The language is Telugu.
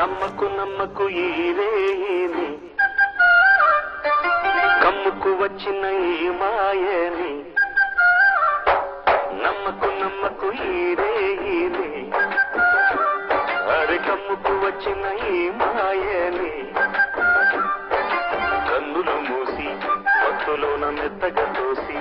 నమ్మకు నమ్మకు ఈరేని కమ్ముకు వచ్చిన ఈ మాయని నమ్మకు నమ్మకు ఈరేని అరే కమ్ముకు వచ్చిన ఈ మాయని కన్నులు మూసి మత్తులోన మెత్తగా తోసి